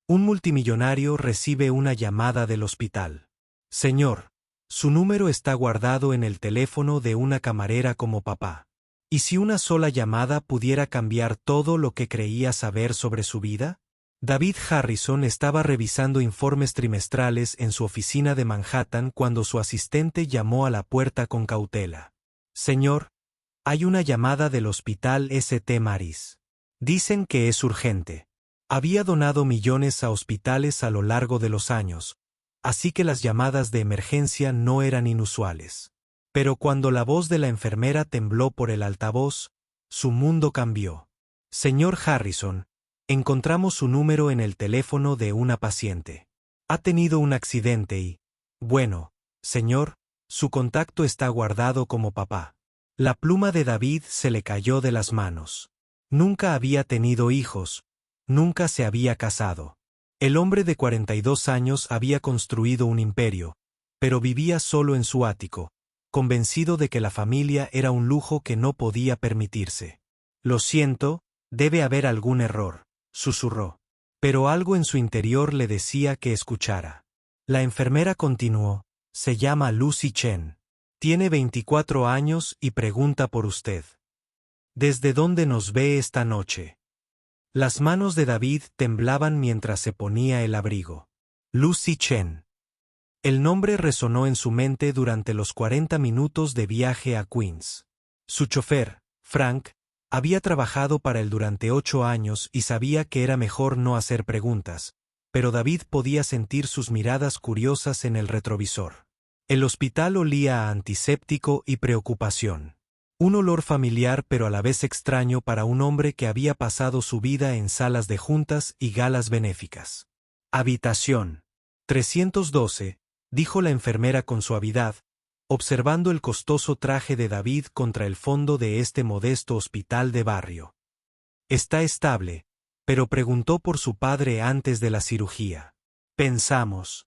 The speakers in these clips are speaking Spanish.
Un multimillonario recibe una llamada del hospital. Señor, su número está guardado en el teléfono de una camarera como papá. ¿Y si una sola llamada pudiera cambiar todo lo que creía saber sobre su vida? David Harrison estaba revisando informes trimestrales en su oficina de Manhattan cuando su asistente llamó a la puerta con cautela. Señor, hay una llamada del hospital St. Mary's. Dicen que es urgente. Había donado millones a hospitales a lo largo de los años, así que las llamadas de emergencia no eran inusuales. Pero cuando la voz de la enfermera tembló por el altavoz, su mundo cambió. Señor Harrison, encontramos su número en el teléfono de una paciente. Ha tenido un accidente y, bueno, señor, su contacto está guardado como papá. La pluma de David se le cayó de las manos. Nunca había tenido hijos, nunca se había casado. El hombre de 42 años había construido un imperio, pero vivía solo en su ático, convencido de que la familia era un lujo que no podía permitirse. Lo siento, debe haber algún error, susurró. Pero algo en su interior le decía que escuchara. La enfermera continuó, se llama Lucy Chen. Tiene 24 años y pregunta por usted. ¿Desde dónde nos ve esta noche? Las manos de David temblaban mientras se ponía el abrigo. Lucy Chen. El nombre resonó en su mente durante los 40 minutos de viaje a Queens. Su chofer, Frank, había trabajado para él durante 8 años y sabía que era mejor no hacer preguntas, pero David podía sentir sus miradas curiosas en el retrovisor. El hospital olía a antiséptico y preocupación. Un olor familiar pero a la vez extraño para un hombre que había pasado su vida en salas de juntas y galas benéficas. Habitación 312, dijo la enfermera con suavidad, observando el costoso traje de David contra el fondo de este modesto hospital de barrio. Está estable, pero preguntó por su padre antes de la cirugía. Pensamos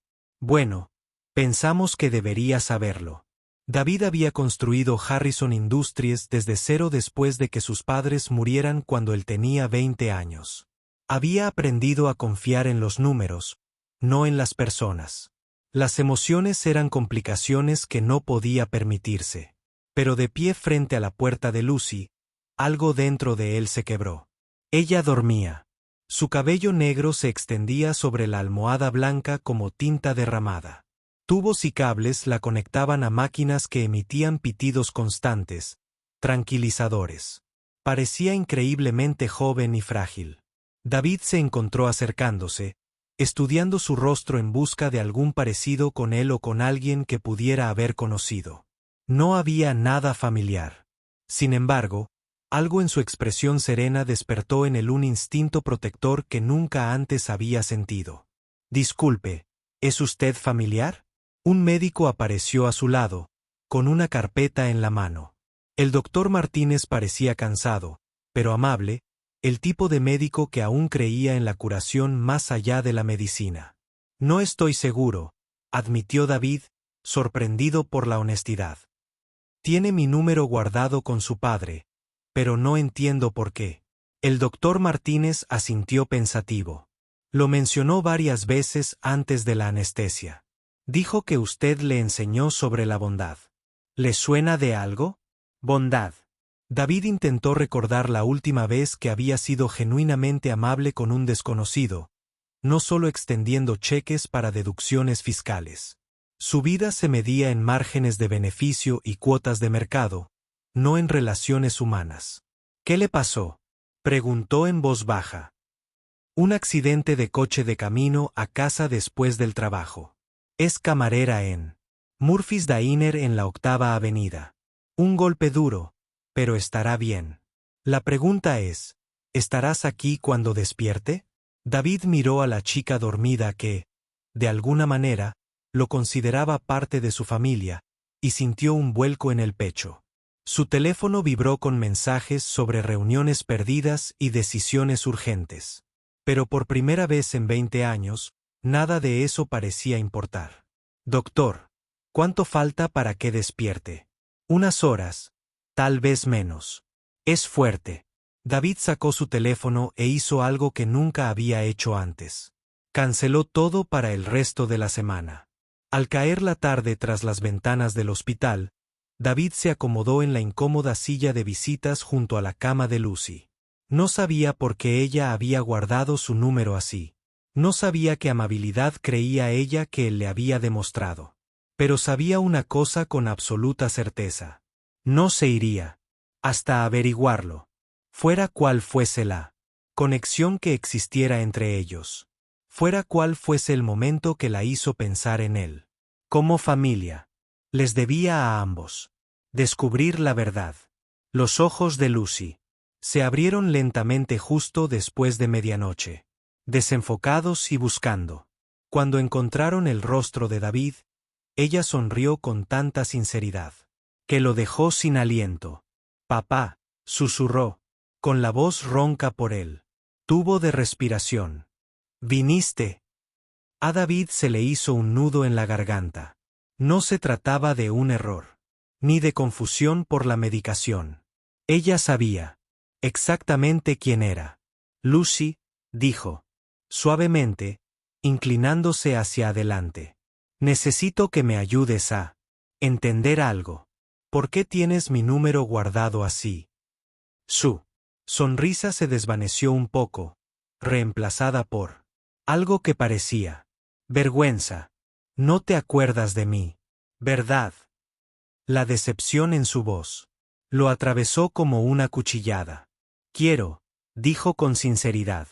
que debería saberlo. David había construido Harrison Industries desde cero después de que sus padres murieran cuando él tenía 20 años. Había aprendido a confiar en los números, no en las personas. Las emociones eran complicaciones que no podía permitirse. Pero de pie frente a la puerta de Lucy, algo dentro de él se quebró. Ella dormía. Su cabello negro se extendía sobre la almohada blanca como tinta derramada. Tubos y cables la conectaban a máquinas que emitían pitidos constantes, tranquilizadores. Parecía increíblemente joven y frágil. David se encontró acercándose, estudiando su rostro en busca de algún parecido con él o con alguien que pudiera haber conocido. No había nada familiar. Sin embargo, algo en su expresión serena despertó en él un instinto protector que nunca antes había sentido. Disculpe, ¿es usted familiar? Un médico apareció a su lado, con una carpeta en la mano. El doctor Martínez parecía cansado, pero amable, el tipo de médico que aún creía en la curación más allá de la medicina. No estoy seguro, admitió David, sorprendido por la honestidad. Tiene mi número guardado con su padre, pero no entiendo por qué. El doctor Martínez asintió pensativo. Lo mencionó varias veces antes de la anestesia. Dijo que usted le enseñó sobre la bondad. ¿Le suena de algo? Bondad. David intentó recordar la última vez que había sido genuinamente amable con un desconocido, no solo extendiendo cheques para deducciones fiscales. Su vida se medía en márgenes de beneficio y cuotas de mercado, no en relaciones humanas. ¿Qué le pasó?, preguntó en voz baja. Un accidente de coche de camino a casa después del trabajo. Es camarera en Murphy's Diner en la 8ª Avenida. Un golpe duro, pero estará bien. La pregunta es, ¿estarás aquí cuando despierte? David miró a la chica dormida que, de alguna manera, lo consideraba parte de su familia, y sintió un vuelco en el pecho. Su teléfono vibró con mensajes sobre reuniones perdidas y decisiones urgentes. Pero por primera vez en 20 años, nada de eso parecía importar. Doctor, ¿cuánto falta para que despierte? Unas horas, tal vez menos. Es fuerte. David sacó su teléfono e hizo algo que nunca había hecho antes. Canceló todo para el resto de la semana. Al caer la tarde tras las ventanas del hospital, David se acomodó en la incómoda silla de visitas junto a la cama de Lucy. No sabía por qué ella había guardado su número así. No sabía qué amabilidad creía ella que él le había demostrado. Pero sabía una cosa con absoluta certeza. No se iría. Hasta averiguarlo. Fuera cual fuese la conexión que existiera entre ellos. Fuera cual fuese el momento que la hizo pensar en él. Como familia. Les debía a ambos descubrir la verdad. Los ojos de Lucy se abrieron lentamente justo después de medianoche, desenfocados y buscando. Cuando encontraron el rostro de David, ella sonrió con tanta sinceridad que lo dejó sin aliento. Papá, susurró, con la voz ronca por él. Tubo de respiración. ¿Viniste? A David se le hizo un nudo en la garganta. No se trataba de un error, ni de confusión por la medicación. Ella sabía exactamente quién era. Lucy, dijo, suavemente, inclinándose hacia adelante. Necesito que me ayudes a entender algo. ¿Por qué tienes mi número guardado así? Su sonrisa se desvaneció un poco, reemplazada por algo que parecía vergüenza. No te acuerdas de mí, ¿verdad? La decepción en su voz lo atravesó como una cuchillada. Quiero, dijo con sinceridad.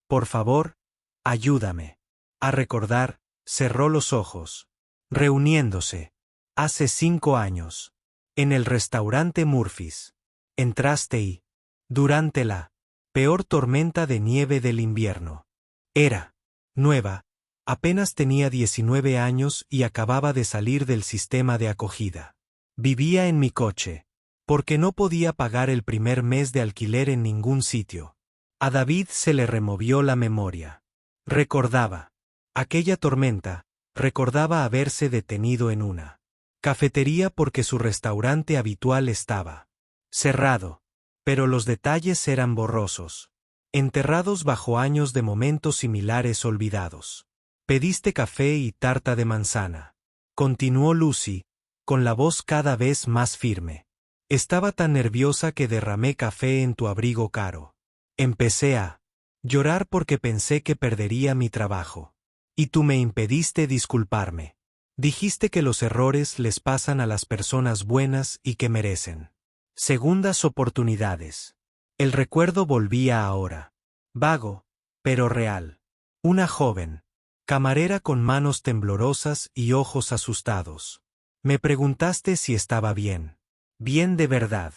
Por favor, ayúdame. A recordar, cerró los ojos. Reuniéndose. Hace 5 años. En el restaurante Murphy's. Entraste y, durante la peor tormenta de nieve del invierno. Era nueva. Apenas tenía 19 años y acababa de salir del sistema de acogida. Vivía en mi coche, porque no podía pagar el primer mes de alquiler en ningún sitio. A David se le removió la memoria. Recordaba aquella tormenta, recordaba haberse detenido en una cafetería porque su restaurante habitual estaba cerrado, pero los detalles eran borrosos, enterrados bajo años de momentos similares olvidados. Pediste café y tarta de manzana. Continuó Lucy, con la voz cada vez más firme. Estaba tan nerviosa que derramé café en tu abrigo caro. Empecé a llorar porque pensé que perdería mi trabajo. Y tú me impediste disculparme. Dijiste que los errores les pasan a las personas buenas y que merecen segundas oportunidades. El recuerdo volvía ahora. Vago, pero real. Una joven camarera con manos temblorosas y ojos asustados. Me preguntaste si estaba bien. Bien de verdad.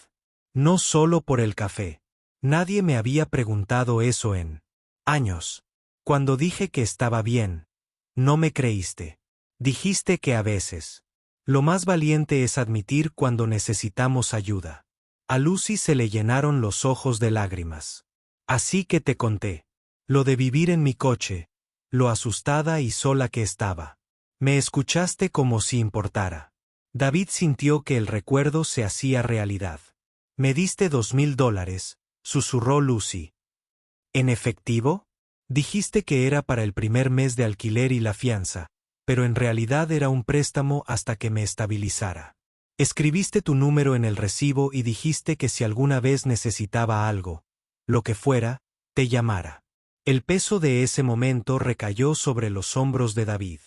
No solo por el café. Nadie me había preguntado eso en años. Cuando dije que estaba bien, no me creíste. Dijiste que a veces lo más valiente es admitir cuando necesitamos ayuda. A Lucy se le llenaron los ojos de lágrimas. Así que te conté lo de vivir en mi coche, lo asustada y sola que estaba. Me escuchaste como si importara. David sintió que el recuerdo se hacía realidad. Me diste $2,000, susurró Lucy. ¿En efectivo? Dijiste que era para el primer mes de alquiler y la fianza, pero en realidad era un préstamo hasta que me estabilizara. Escribiste tu número en el recibo y dijiste que si alguna vez necesitaba algo, lo que fuera, te llamara. El peso de ese momento recayó sobre los hombros de David.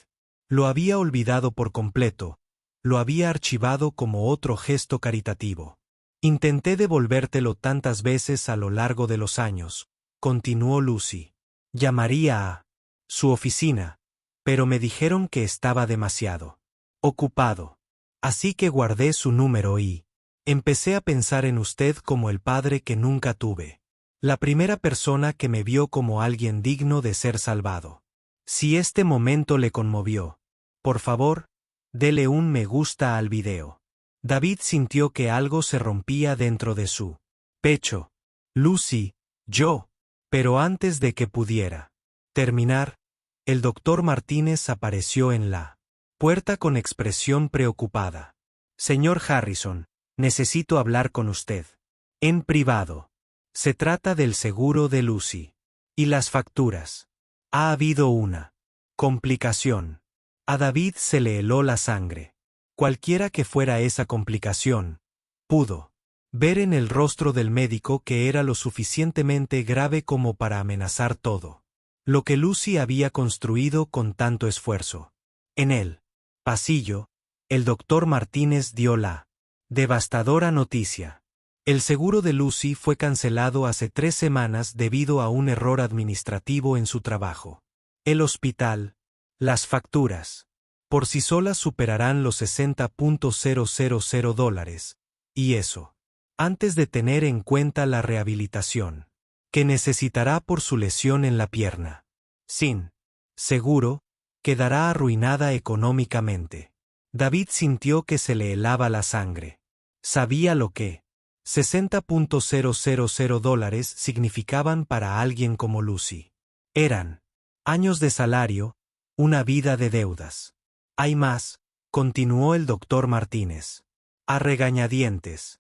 Lo había olvidado por completo, lo había archivado como otro gesto caritativo. Intenté devolvértelo tantas veces a lo largo de los años, continuó Lucy. Llamaría a su oficina, pero me dijeron que estaba demasiado ocupado. Así que guardé su número y empecé a pensar en usted como el padre que nunca tuve. La primera persona que me vio como alguien digno de ser salvado. Si este momento le conmovió, por favor, dele un me gusta al video. David sintió que algo se rompía dentro de su pecho. Lucy, yo. Pero antes de que pudiera terminar, el doctor Martínez apareció en la puerta con expresión preocupada. Señor Harrison, necesito hablar con usted. En privado. Se trata del seguro de Lucy. Y las facturas. Ha habido una complicación. A David se le heló la sangre. Cualquiera que fuera esa complicación, pudo ver en el rostro del médico que era lo suficientemente grave como para amenazar todo lo que Lucy había construido con tanto esfuerzo. En el pasillo, el doctor Martínez dio la devastadora noticia. El seguro de Lucy fue cancelado hace 3 semanas debido a un error administrativo en su trabajo. El hospital, las facturas, por sí solas superarán los $60,000, y eso, antes de tener en cuenta la rehabilitación que necesitará por su lesión en la pierna. Sin seguro, quedará arruinada económicamente. David sintió que se le helaba la sangre. Sabía lo que $60,000 significaban para alguien como Lucy. Eran años de salario, una vida de deudas. Hay más, continuó el doctor Martínez, a regañadientes.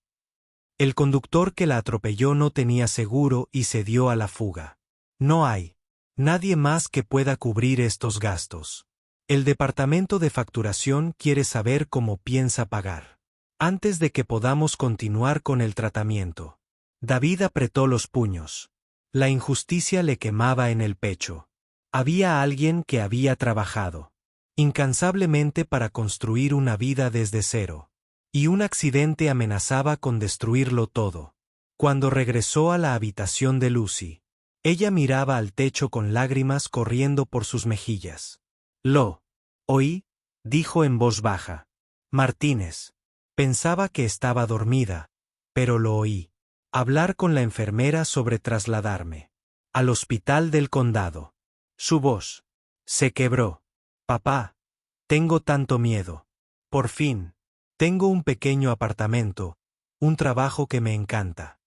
El conductor que la atropelló no tenía seguro y se dio a la fuga. No hay nadie más que pueda cubrir estos gastos. El departamento de facturación quiere saber cómo piensa pagar antes de que podamos continuar con el tratamiento. David apretó los puños. La injusticia le quemaba en el pecho. Había alguien que había trabajado incansablemente para construir una vida desde cero. Y un accidente amenazaba con destruirlo todo. Cuando regresó a la habitación de Lucy, ella miraba al techo con lágrimas corriendo por sus mejillas. Lo oí, dijo en voz baja. Martínez. Pensaba que estaba dormida, pero lo oí. Hablar con la enfermera sobre trasladarme al hospital del condado. Su voz se quebró. Papá, tengo tanto miedo. Por fin. Tengo un pequeño apartamento, un trabajo que me encanta.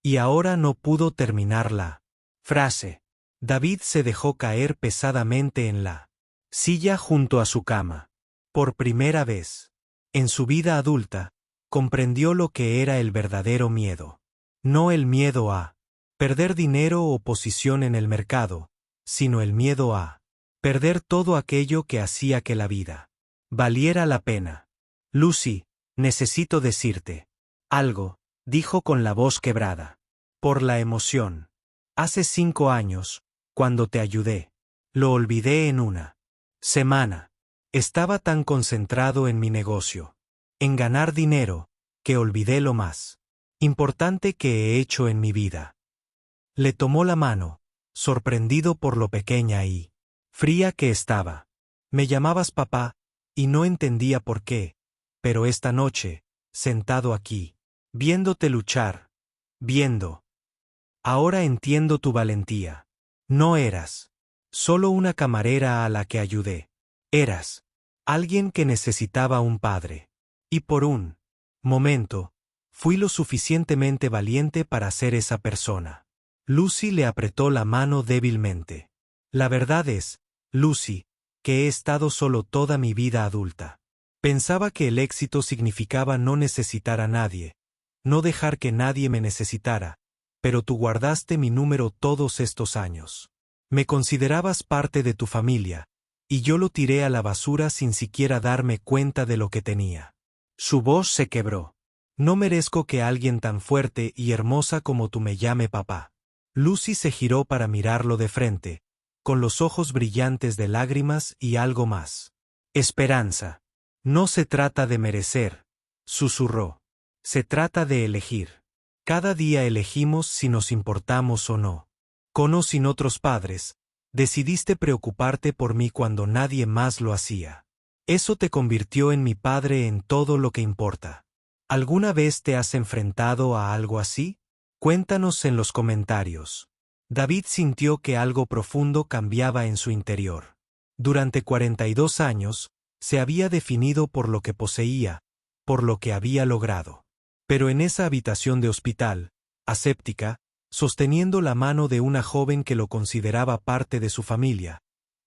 Y ahora no pudo terminar la frase. David se dejó caer pesadamente en la silla junto a su cama. Por primera vez, en su vida adulta, comprendió lo que era el verdadero miedo. No el miedo a perder dinero o posición en el mercado, sino el miedo a perder todo aquello que hacía que la vida valiera la pena. Lucy, necesito decirte algo, dijo con la voz quebrada. Por la emoción. Hace 5 años, cuando te ayudé, lo olvidé en una semana. Estaba tan concentrado en mi negocio, en ganar dinero, que olvidé lo más importante que he hecho en mi vida. Le tomó la mano, sorprendido por lo pequeña y fría que estaba. Me llamabas papá, y no entendía por qué. Pero esta noche, sentado aquí, viéndote luchar, ahora entiendo tu valentía. No eras solo una camarera a la que ayudé. Eras alguien que necesitaba un padre. Y por un momento, fui lo suficientemente valiente para ser esa persona. Lucy le apretó la mano débilmente. La verdad es, Lucy, que he estado solo toda mi vida adulta. Pensaba que el éxito significaba no necesitar a nadie, no dejar que nadie me necesitara, pero tú guardaste mi número todos estos años. Me considerabas parte de tu familia, y yo lo tiré a la basura sin siquiera darme cuenta de lo que tenía. Su voz se quebró. No merezco que alguien tan fuerte y hermosa como tú me llame papá. Lucy se giró para mirarlo de frente, con los ojos brillantes de lágrimas y algo más. Esperanza. No se trata de merecer, susurró. Se trata de elegir. Cada día elegimos si nos importamos o no. Con o sin otros padres, decidiste preocuparte por mí cuando nadie más lo hacía. Eso te convirtió en mi padre en todo lo que importa. ¿Alguna vez te has enfrentado a algo así? Cuéntanos en los comentarios. David sintió que algo profundo cambiaba en su interior. Durante 42 años, se había definido por lo que poseía, por lo que había logrado. Pero en esa habitación de hospital, aséptica, sosteniendo la mano de una joven que lo consideraba parte de su familia,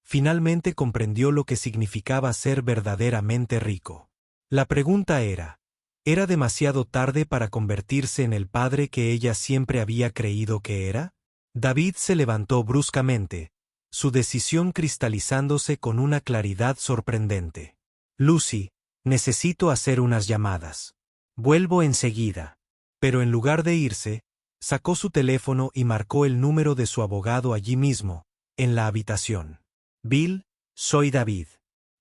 finalmente comprendió lo que significaba ser verdaderamente rico. La pregunta ¿era demasiado tarde para convertirse en el padre que ella siempre había creído que era? David se levantó bruscamente, su decisión cristalizándose con una claridad sorprendente. Lucy, necesito hacer unas llamadas. Vuelvo enseguida. Pero en lugar de irse, sacó su teléfono y marcó el número de su abogado allí mismo, en la habitación. Bill, soy David.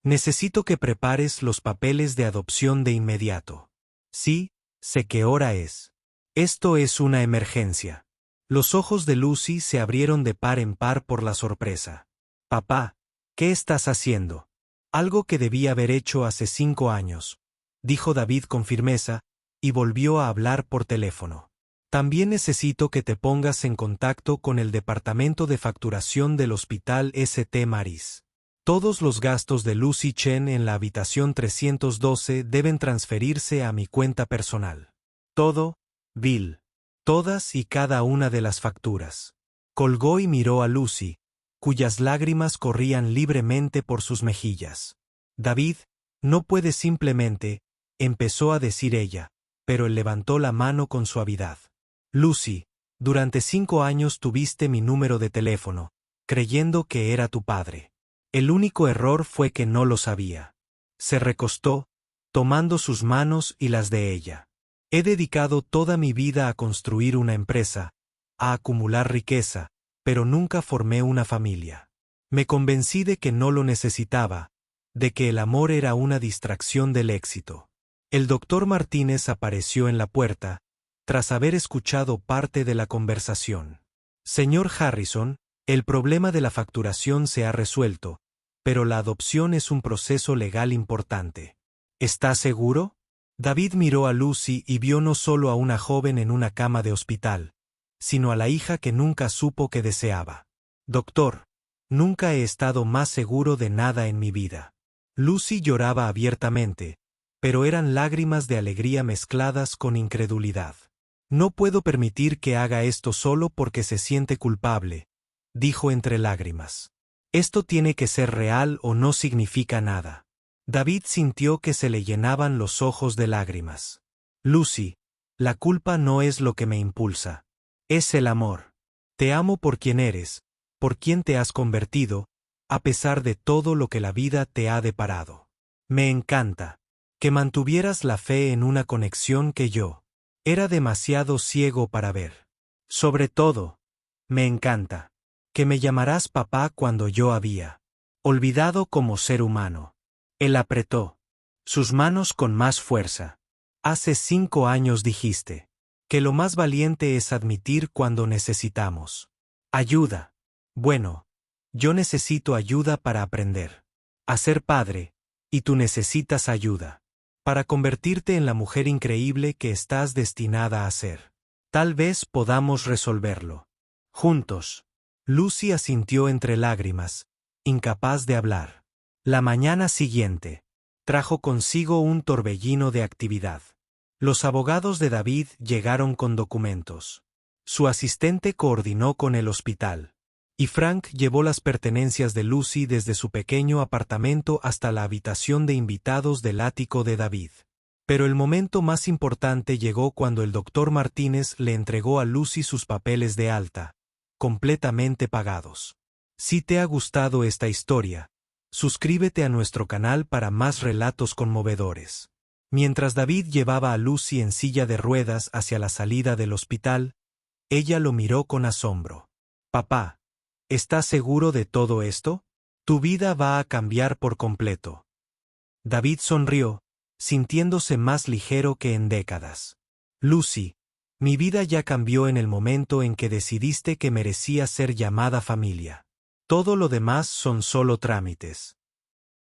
Necesito que prepares los papeles de adopción de inmediato. Sí, sé qué hora es. Esto es una emergencia. Los ojos de Lucy se abrieron de par en par por la sorpresa. Papá, ¿qué estás haciendo? Algo que debía haber hecho hace 5 años, dijo David con firmeza, y volvió a hablar por teléfono. También necesito que te pongas en contacto con el departamento de facturación del Hospital St. Mary's. Todos los gastos de Lucy Chen en la habitación 312 deben transferirse a mi cuenta personal. Todo, Bill. Todas y cada una de las facturas. Colgó y miró a Lucy, cuyas lágrimas corrían libremente por sus mejillas. David, no puedes simplemente, empezó a decir ella, pero él levantó la mano con suavidad. Lucy, durante 5 años tuviste mi número de teléfono, creyendo que era tu padre. El único error fue que no lo sabía. Se recostó, tomando sus manos y las de ella. He dedicado toda mi vida a construir una empresa, a acumular riqueza, pero nunca formé una familia. Me convencí de que no lo necesitaba, de que el amor era una distracción del éxito. El doctor Martínez apareció en la puerta, tras haber escuchado parte de la conversación. Señor Harrison, el problema de la facturación se ha resuelto, pero la adopción es un proceso legal importante. ¿Está seguro? David miró a Lucy y vio no solo a una joven en una cama de hospital, sino a la hija que nunca supo que deseaba. Doctor, nunca he estado más seguro de nada en mi vida. Lucy lloraba abiertamente, pero eran lágrimas de alegría mezcladas con incredulidad. No puedo permitir que haga esto solo porque se siente culpable, dijo entre lágrimas. Esto tiene que ser real o no significa nada. David sintió que se le llenaban los ojos de lágrimas. Lucy, la culpa no es lo que me impulsa. Es el amor. Te amo por quien eres, por quien te has convertido, a pesar de todo lo que la vida te ha deparado. Me encanta que mantuvieras la fe en una conexión que yo era demasiado ciego para ver. Sobre todo, me encanta que me llamarás papá cuando yo había olvidado como ser humano. Él apretó sus manos con más fuerza. Hace 5 años dijiste que lo más valiente es admitir cuando necesitamos ayuda. Bueno, yo necesito ayuda para aprender a ser padre, y tú necesitas ayuda para convertirte en la mujer increíble que estás destinada a ser. Tal vez podamos resolverlo juntos. Lucy asintió entre lágrimas, incapaz de hablar. La mañana siguiente trajo consigo un torbellino de actividad. Los abogados de David llegaron con documentos. Su asistente coordinó con el hospital. Y Frank llevó las pertenencias de Lucy desde su pequeño apartamento hasta la habitación de invitados del ático de David. Pero el momento más importante llegó cuando el doctor Martínez le entregó a Lucy sus papeles de alta, completamente pagados. Si te ha gustado esta historia, suscríbete a nuestro canal para más relatos conmovedores. Mientras David llevaba a Lucy en silla de ruedas hacia la salida del hospital, ella lo miró con asombro. Papá, ¿estás seguro de todo esto? Tu vida va a cambiar por completo. David sonrió, sintiéndose más ligero que en décadas. Lucy, mi vida ya cambió en el momento en que decidiste que merecía ser llamada familia. Todo lo demás son solo trámites.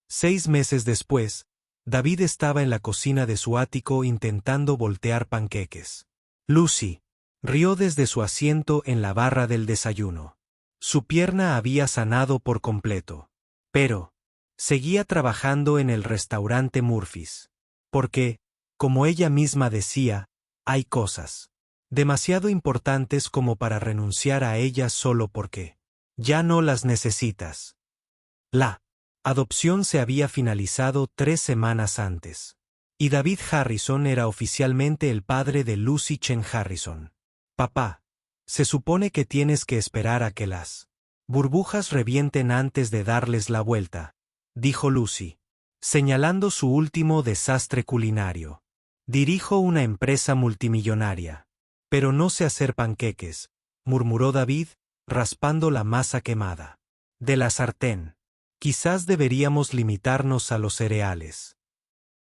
6 meses después, David estaba en la cocina de su ático intentando voltear panqueques. Lucy rió desde su asiento en la barra del desayuno. Su pierna había sanado por completo. Pero seguía trabajando en el restaurante Murphy's. Porque, como ella misma decía, hay cosas demasiado importantes como para renunciar a ellas solo porque ya no las necesitas. La adopción se había finalizado 3 semanas antes. Y David Harrison era oficialmente el padre de Lucy Chen Harrison. Papá, se supone que tienes que esperar a que las Burbujas revienten antes de darles la vuelta, dijo Lucy, señalando su último desastre culinario. Dirijo una empresa multimillonaria. Pero no sé hacer panqueques, murmuró David, raspando la masa quemada. De la sartén. Quizás deberíamos limitarnos a los cereales.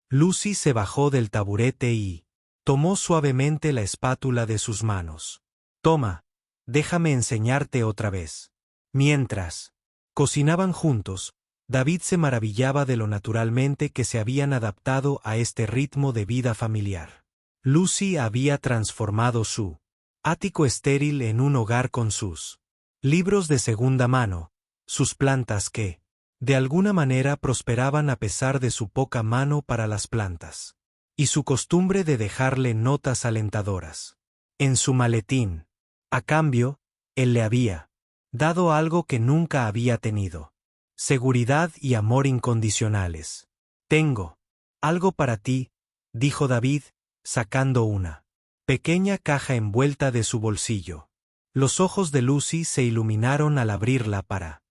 Lucy se bajó del taburete y tomó suavemente la espátula de sus manos. Toma, déjame enseñarte otra vez. Mientras cocinaban juntos, David se maravillaba de lo naturalmente que se habían adaptado a este ritmo de vida familiar. Lucy había transformado su ático estéril en un hogar con sus libros de segunda mano, sus plantas que, de alguna manera, prosperaban a pesar de su poca mano para las plantas, y su costumbre de dejarle notas alentadoras en su maletín. A cambio, él le había dado algo que nunca había tenido: seguridad y amor incondicionales. Tengo algo para ti, dijo David, sacando una pequeña caja envuelta de su bolsillo. Los ojos de Lucy se iluminaron al abrirla para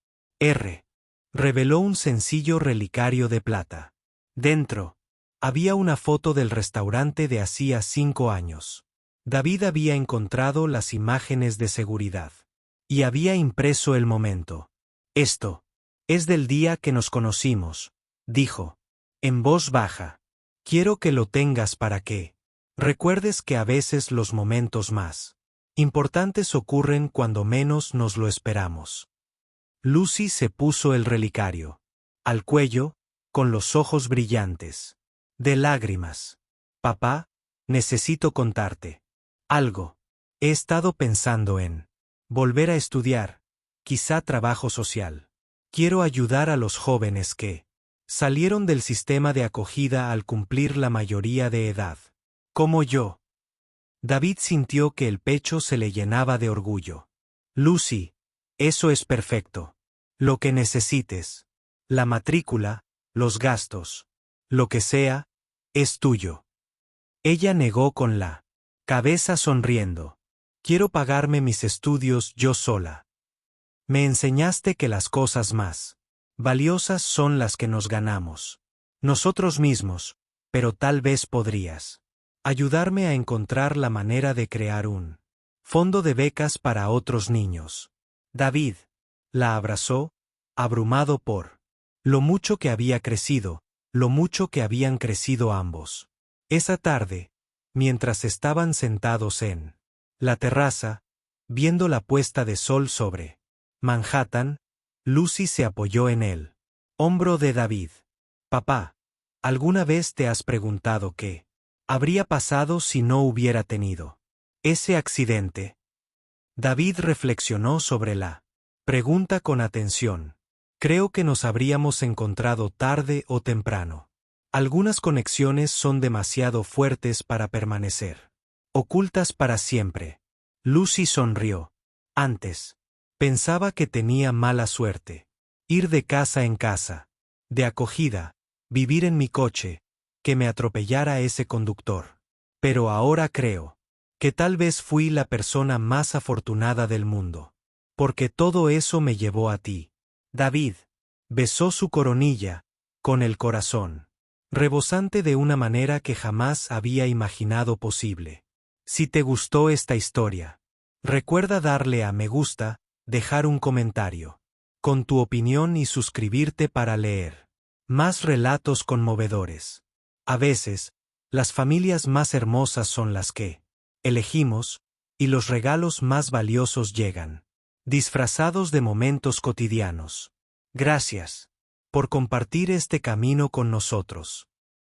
reveló un sencillo relicario de plata. Dentro había una foto del restaurante de hacía 5 años. David había encontrado las imágenes de seguridad y había impreso el momento. Esto es del día que nos conocimos, dijo, en voz baja. Quiero que lo tengas para que recuerdes que a veces los momentos más importantes ocurren cuando menos nos lo esperamos. Lucy se puso el relicario al cuello, con los ojos brillantes de lágrimas. Papá, necesito contarte algo. He estado pensando en volver a estudiar, quizá trabajo social. Quiero ayudar a los jóvenes que salieron del sistema de acogida al cumplir la mayoría de edad. Como yo. David sintió que el pecho se le llenaba de orgullo. Lucy, eso es perfecto. Lo que necesites. La matrícula, los gastos. Lo que sea, es tuyo. Ella negó con la cabeza sonriendo. Quiero pagarme mis estudios yo sola. Me enseñaste que las cosas más valiosas son las que nos ganamos nosotros mismos, pero tal vez podrías ayudarme a encontrar la manera de crear un fondo de becas para otros niños. David la abrazó, abrumado por lo mucho que había crecido, lo mucho que habían crecido ambos. Esa tarde, mientras estaban sentados en la terraza, viendo la puesta de sol sobre Manhattan, Lucy se apoyó en el hombro de David. Papá, ¿alguna vez te has preguntado qué habría pasado si no hubiera tenido ese accidente? David reflexionó sobre la pregunta con atención. Creo que nos habríamos encontrado tarde o temprano. Algunas conexiones son demasiado fuertes para permanecer ocultas para siempre. Lucy sonrió. Antes pensaba que tenía mala suerte. Ir de casa en casa, de acogida, vivir en mi coche, que me atropellara ese conductor. Pero ahora creo que tal vez fui la persona más afortunada del mundo. Porque todo eso me llevó a ti. David besó su coronilla, con el corazón rebosante de una manera que jamás había imaginado posible. Si te gustó esta historia, recuerda darle a me gusta, dejar un comentario con tu opinión y suscribirte para leer más relatos conmovedores. A veces, las familias más hermosas son las que elegimos, y los regalos más valiosos llegan disfrazados de momentos cotidianos. Gracias por compartir este camino con nosotros.